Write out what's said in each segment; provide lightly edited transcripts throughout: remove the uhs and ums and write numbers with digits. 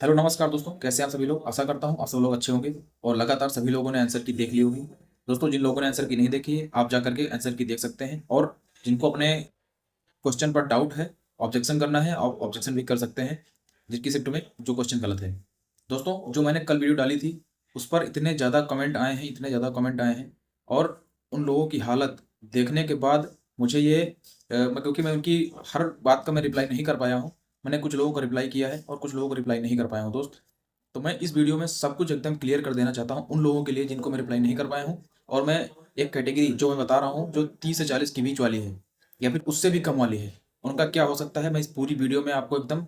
Hello नमस्कार दोस्तों, कैसे हैं आप सभी लोग। आशा करता हूं आप सब लोग अच्छे होंगे और लगातार सभी लोगों ने आंसर की देख ली होगी। दोस्तों, जिन लोगों ने आंसर की नहीं देखी है आप जा करके आंसर की देख सकते हैं, और जिनको अपने क्वेश्चन पर डाउट है, ऑब्जेक्शन करना है, आप ऑब्जेक्शन भी कर सकते हैं जिनकी शिफ्ट में जो क्वेश्चन गलत है। दोस्तों, जो मैंने कल वीडियो डाली थी उस पर इतने ज़्यादा कमेंट आए हैं, इतने ज़्यादा कमेंट आए हैं, और उन लोगों की हालत देखने के बाद मुझे ये क्योंकि मैं उनकी हर बात का मैं रिप्लाई नहीं कर पाया हूँ। मैंने कुछ लोगों को रिप्लाई किया है और कुछ लोगों को रिप्लाई नहीं कर पाया हूँ दोस्त। तो मैं इस वीडियो में सब कुछ एकदम क्लियर कर देना चाहता हूँ उन लोगों के लिए जिनको मैं रिप्लाई नहीं कर पाया हूँ। और मैं एक कैटेगरी जो मैं बता रहा हूँ जो 30 से 40 के बीच वाली है या फिर उससे भी कम वाली है, उनका क्या हो सकता है, मैं इस पूरी वीडियो में आपको एकदम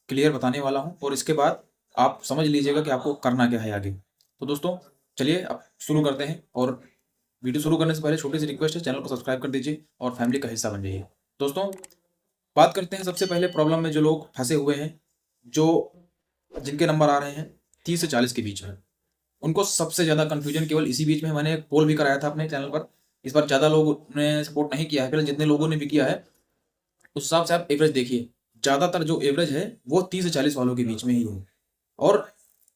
क्लियर बताने वाला हूँ। और इसके बाद आप समझ लीजिएगा कि आपको करना क्या है आगे। तो दोस्तों, चलिए अब शुरू करते हैं। और वीडियो शुरू करने से पहले छोटी सी रिक्वेस्ट है, चैनल को सब्सक्राइब कर दीजिए और फैमिली का हिस्सा बन जाइए। दोस्तों, बात करते हैं सबसे पहले प्रॉब्लम में जो लोग फंसे हुए हैं, जो जिनके नंबर आ रहे हैं 30 से 40 के बीच में, उनको सबसे ज़्यादा कंफ्यूजन केवल इसी बीच में। मैंने एक पोल भी कराया था अपने चैनल पर। इस बार ज़्यादा लोगों ने सपोर्ट नहीं किया है, फिर जितने लोगों ने भी किया है उस हिसाब से आप एवरेज देखिए। ज़्यादातर जो एवरेज है वो 30 से 40 वालों के बीच में ही है, और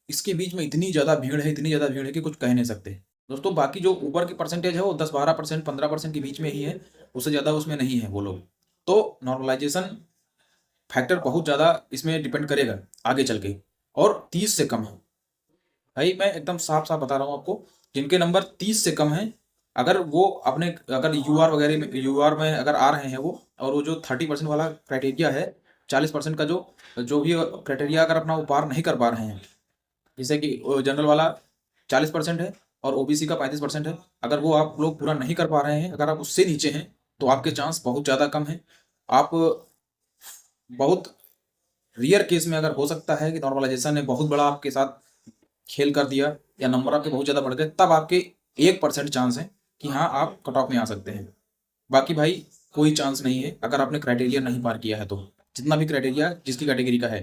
इसके बीच में इतनी ज़्यादा भीड़ है, इतनी ज़्यादा भीड़ है कि कुछ कह नहीं सकते। दोस्तों, बाकी जो ऊपर की परसेंटेज है वो 10-12%, 15% के बीच में ही है, उससे ज़्यादा उसमें नहीं है वो लोग। तो नॉर्मलाइजेशन फैक्टर बहुत ज़्यादा इसमें डिपेंड करेगा आगे चल के, और 30 से कम है। भाई मैं एकदम साफ साफ बता रहा हूँ आपको, जिनके नंबर 30 से कम हैं, अगर वो अपने अगर यूआर वगैरह में यूआर में अगर आ रहे हैं वो, और वो जो 30% वाला क्राइटेरिया है, 40% का जो जो भी क्राइटेरिया अगर अपना वो पार नहीं कर पा रहे हैं, जैसे कि जनरल वाला 40% है और ओबीसी का 35% है, अगर वो आप लोग पूरा नहीं कर पा रहे हैं, अगर आप उससे नीचे हैं, तो आपके चांस बहुत ज़्यादा कम है। आप बहुत रियर केस में अगर हो सकता है कि नॉर्मलाइजेशन ने बहुत बड़ा आपके साथ खेल कर दिया या नंबर आपके बहुत ज़्यादा बढ़ गए, तब आपके 1% चांस है कि हाँ आप कट ऑफ में आ सकते हैं। बाकी भाई कोई चांस नहीं है अगर आपने क्राइटेरिया नहीं पार किया है तो, जितना भी क्राइटेरिया जिसकी कैटेगरी का है।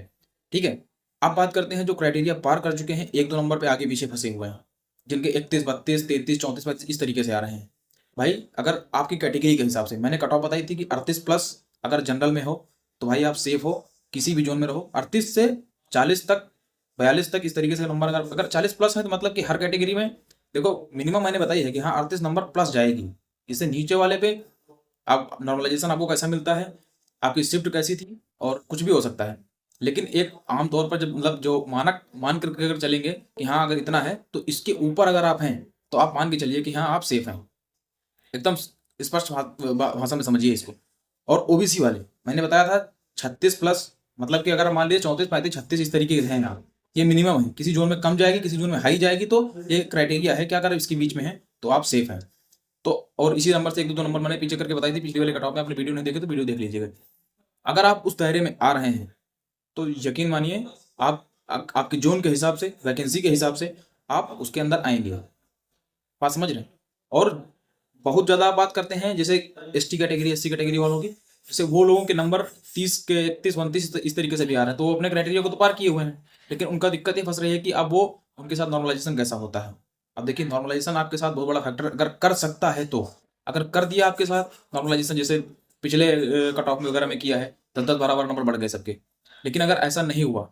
ठीक है, अब बात करते हैं जो क्राइटेरिया पार कर चुके हैं, एक दो नंबर पे आगे पीछे फंसे हुए हैं, जिनके 31, 32, 33, 34, 35 इस तरीके से आ रहे हैं। भाई अगर आपकी कैटेगरी के हिसाब से मैंने कट ऑफ बताई थी कि 38+ अगर जनरल में हो तो भाई आप सेफ हो, किसी भी जोन में रहो। 38 से 40 तक, 42 तक इस तरीके से नंबर अगर 40+ है तो मतलब कि हर कैटेगरी में देखो मिनिमम मैंने बताई है कि हाँ 38 नंबर प्लस जाएगी। इससे नीचे वाले पे आप नॉर्मलाइजेशन आपको कैसा मिलता है, आपकी शिफ्ट कैसी थी, और कुछ भी हो सकता है। लेकिन एक आम तौर पर जब मतलब जो मानक मान करके अगर चलेंगे कि हाँ अगर इतना है तो इसके ऊपर अगर आप हैं तो आप मान के चलिए कि हाँ आप सेफ हैं। एकदम स्पष्ट भाषा में समझिए इसको। और ओबीसी वाले मैंने बताया था 36+, मतलब कि अगर मान लीजिए 34, 35, 36 इस तरीके से है ना, ये मिनिमम है। किसी जोन में कम जाएगी, किसी जोन में हाई जाएगी, तो ये क्राइटेरिया है कि अगर इसके बीच में है तो आप सेफ हैं। तो और इसी नंबर से एक दो नंबर मैंने पीछे करके बताई थी पिछली वाले कटऑफ में, आपने वीडियो नहीं देखे तो वीडियो देख लीजिएगा। अगर आप उस दायरे में आ रहे हैं तो यकीन मानिए आपके जोन के हिसाब से, वैकेंसी के हिसाब से आप उसके अंदर आएंगे। बात समझ रहे हैं। और बहुत ज़्यादा बात करते हैं जैसे एसटी कैटेगरी, एससी कैटेगरी वालों की, जैसे वो लोगों के नंबर 30 के 31, 32 इस तरीके से भी आ रहे हैं, तो वो अपने क्राइटेरिया को तो पार किए हुए हैं, लेकिन उनका दिक्कत ये फंस रही है कि अब वो उनके साथ नॉर्मलाइजेशन कैसा होता है। अब देखिए, नॉर्मलाइजेशन आपके साथ बहुत बड़ा फैक्टर अगर कर सकता है तो, अगर कर दिया आपके साथ नॉर्मलाइजेशन, जैसे पिछले कट ऑफ में वगैरह में किया है, 10-10, 12-12 नंबर बढ़ गए सबके, लेकिन अगर ऐसा नहीं हुआ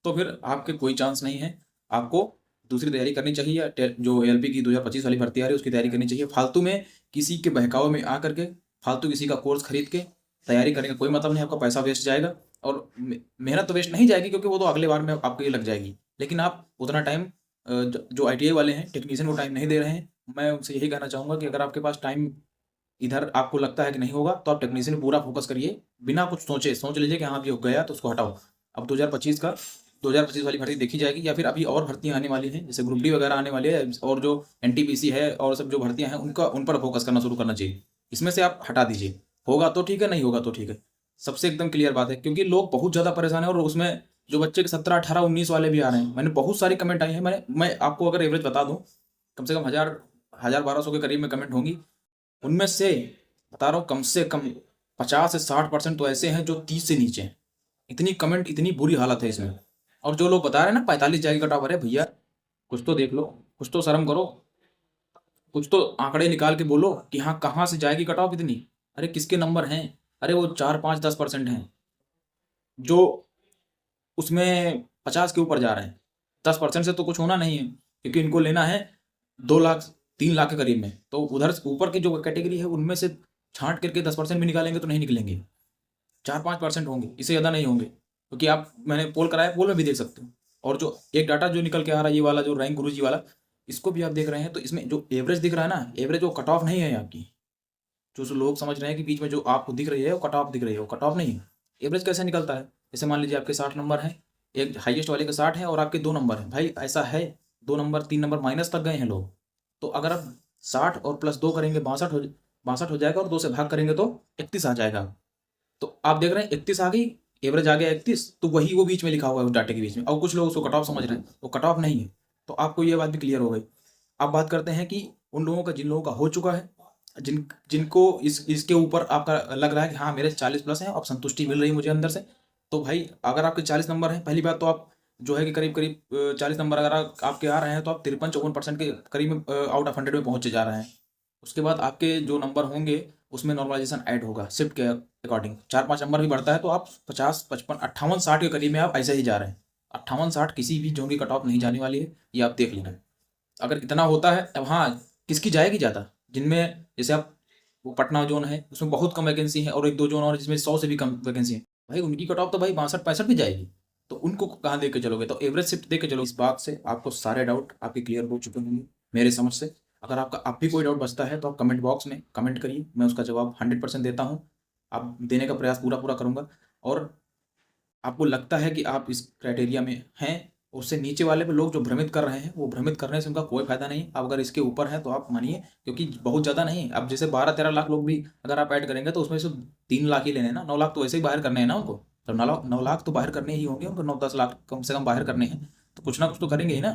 तो फिर आपके कोई चांस नहीं है। आपको दूसरी तैयारी करनी चाहिए, या जो एलपी की 2025 वाली भर्ती आ रही है उसकी तैयारी करनी चाहिए। फालतू में किसी के बहकावे में आ करके, फालतू किसी का कोर्स खरीद के तैयारी करने का कोई मतलब नहीं। आपका पैसा वेस्ट जाएगा, और मेहनत तो वेस्ट नहीं जाएगी क्योंकि वो तो अगले बार में आपके लिए लग जाएगी, लेकिन आप उतना टाइम जो आईटीआई वाले हैं टेक्नीशियन वो टाइम नहीं दे रहे हैं। मैं उनसे यही कहना चाहूँगा कि अगर आपके पास टाइम इधर आपको लगता है कि नहीं होगा तो आप टेक्नीशियन में पूरा फोकस करिए, बिना कुछ सोचे। सोच लीजिए कि हाँ अभी हो गया तो उसको हटाओ। अब 2025 वाली भर्ती देखी जाएगी, या फिर अभी और भर्तियां आने वाली हैं जैसे ग्रुप डी वगैरह आने वाली है, और जो एनटीपीसी है और सब जो भर्तियां हैं उनका उन पर फोकस करना शुरू करना चाहिए। इसमें से आप हटा दीजिए, होगा तो ठीक है, नहीं होगा तो ठीक है। सबसे एकदम क्लियर बात है, क्योंकि लोग बहुत ज़्यादा परेशान है, और उसमें जो बच्चे के 17, 18, 19 वाले भी आ रहे हैं। मैंने बहुत सारी कमेंट आई है, मैं आपको अगर एवरेज बता दूं, कम से कम 1000, 1200 के करीब में कमेंट होंगी। उनमें से बता रहा हूँ कम से कम 50 से 60% तो ऐसे हैं जो 30 से नीचे हैं। इतनी कमेंट, इतनी बुरी हालत है इसमें। और जो लोग बता रहे हैं ना 45 जाएगी कट ऑफ, अरे भैया कुछ तो देख लो, कुछ तो शर्म करो, कुछ तो आंकड़े निकाल के बोलो कि हाँ कहाँ से जाएगी कट ऑफ इतनी। अरे किसके नंबर हैं, अरे वो 4, 5, 10% हैं जो उसमें 50 के ऊपर जा रहे हैं। 10% से तो कुछ होना नहीं है, क्योंकि इनको लेना है 2 लाख 3 लाख के करीब में। तो उधर ऊपर की जो कैटेगरी है उनमें से छांट करके 10% भी निकालेंगे तो नहीं निकलेंगे, 4-5% होंगे, इससे ज़्यादा नहीं होंगे। क्योंकि आप, मैंने पोल कराया, पोल में भी देख सकते हो। और जो एक डाटा जो निकल के आ रहा है, ये वाला जो रैंक गुरुजी वाला, इसको भी आप देख रहे हैं, तो इसमें जो एवरेज दिख रहा है ना, एवरेज वो कट ऑफ नहीं है आपकी। जो लोग समझ रहे हैं कि बीच में जो आपको दिख रही है वो कट ऑफ दिख रही है, वो कट ऑफ नहीं है। एवरेज कैसे निकलता है? जैसे मान लीजिए आपके 60 नंबर हैं, एक हाईएस्ट वाले के 60 है और आपके 2 नंबर हैं, भाई ऐसा है 2 नंबर 3 नंबर माइनस तक गए हैं लोग। तो अगर आप 60 और प्लस 2 करेंगे 62 हो जाएगा, और 2 से भाग करेंगे तो 31 आ जाएगा। तो आप देख रहे हैं 31 आ गई, एवरेज आ गया 31, तो वही वो बीच में लिखा हुआ है उस डाटे के बीच में, और कुछ लोग उसको कट ऑफ समझ रहे हैं, वो कट ऑफ नहीं है। तो आपको ये बात भी क्लियर हो गई। अब बात करते हैं कि उन लोगों का, जिन लोगों का हो चुका है, जिनको इसके ऊपर आपका लग रहा है कि हाँ मेरे 40 प्लस हैं, अब संतुष्टि मिल रही है मुझे अंदर से। तो भाई अगर आपके 40 नंबर हैं, पहली बात तो आप जो है कि करीब करीब 40 नंबर अगर आपके आ रहे हैं, तो आप 53-54% के करीब आउट ऑफ 100 में पहुंचे जा रहे हैं। उसके बाद आपके जो नंबर होंगे उसमें नॉर्मलाइजेशन ऐड होगा शिफ्ट के अकॉर्डिंग, 4-5 नंबर भी बढ़ता है, तो आप 50 55 58 60 के करीब में आप ऐसे ही जा रहे हैं। 58-60 किसी भी जोन की कट ऑफ नहीं जाने वाली है, ये आप देख लेना। अगर इतना होता है तब हाँ, किसकी जाएगी ज़्यादा, जिनमें जैसे आप, वो पटना जोन है उसमें बहुत कम वैकेंसी है, और 1-2 जोन और जिसमें 100 से भी कम वैकेंसी है, भाई उनकी कट ऑफ तो भाई 62-65 भी जाएगी। तो उनको कहाँ दे के चलोगे? तो एवरेज शिफ्ट दे के चलो। इस बात से आपको सारे डाउट आपके क्लियर हो चुके होंगे मेरे समझ से। अगर आपका अब भी कोई डाउट बचता है तो आप कमेंट बॉक्स में कमेंट करिए, मैं उसका जवाब 100% देता हूँ। आप देने का प्रयास पूरा पूरा करूँगा। और आपको लगता है कि आप इस क्राइटेरिया में हैं, उससे नीचे वाले पे लोग जो भ्रमित कर रहे हैं, वो भ्रमित करने से उनका कोई फायदा नहीं। अब अगर इसके ऊपर है तो आप मानिए, क्योंकि बहुत ज़्यादा नहीं। अब जैसे 12-13 लाख लोग भी अगर आप ऐड करेंगे तो उसमें से 3 लाख ही लेने हैं ना, 9 लाख तो वैसे ही बाहर करने हैं ना उनको। तो 9 लाख तो बाहर करने ही होंगे उनको, 9-10 लाख कम से कम बाहर करने हैं, तो कुछ ना कुछ तो करेंगे ही ना।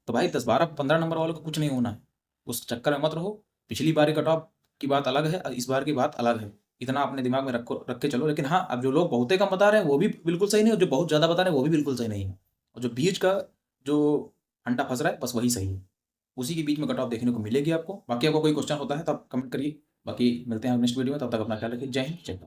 तो भाई 10-12-15 नंबर वालों को कुछ नहीं होना है, उस चक्कर में मत रहो। पिछली बार कट ऑफ की बात अलग है, इस बार की बात अलग है। इतना अपने दिमाग में रख के चलो। लेकिन हाँ, अब जो लोग बहुते कम बता रहे हैं वो भी बिल्कुल सही नहीं, और जो बहुत ज़्यादा बता रहे हैं वो भी बिल्कुल सही नहीं है। और जो बीच का जो अंडा फंस रहा है बस वही सही है, उसी के बीच में कट ऑफ देखने को मिलेगी आपको। बाकी आपको कोई क्वेश्चन होता है तो आप कमेंट करिए। बाकी मिलते हैं नेक्स्ट वीडियो में, तब तक अपना ख्याल रखिए। जय हिंद, जय भारत।